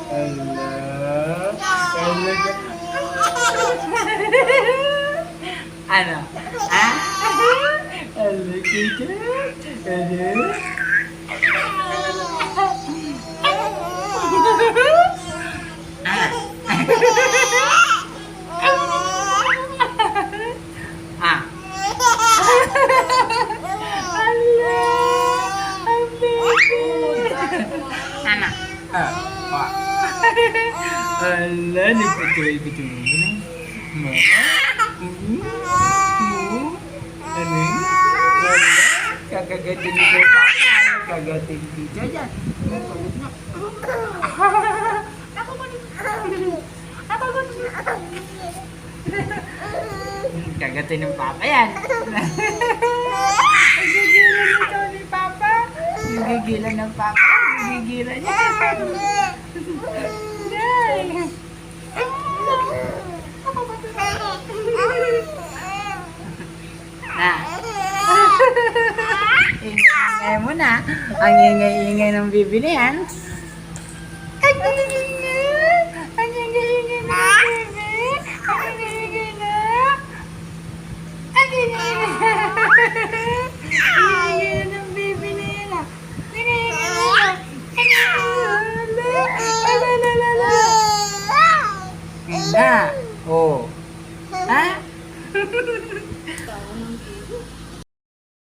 Ala. Ala ka. Ano? Ah? Ala kita. Ano? Ah. Ala. Ang baby. Ano? Ah. Wah. Ala, nagpatuloy-patuloy na. Mama? Ano? Wala. Kagagatin ni Papa. Kagagatin dito dyan. Kulit na. Ako mo dito. Ako mo dito. Kagatin ng Papa yan. Nagigilan ito ni Papa. Nagigilan ng Papa. Nagigilan niya. Nay. Na. Ingay mo na. Ang ingay-ingay ng bibi na yan. Ang ingay-ingay. Ang ingay-ingay na bibi. Ang ingay-ingay na. Ang ingay-ingay. Ang ingay ng bibi na yan. Ang ingay-ingay na. Na. Oh. Ha?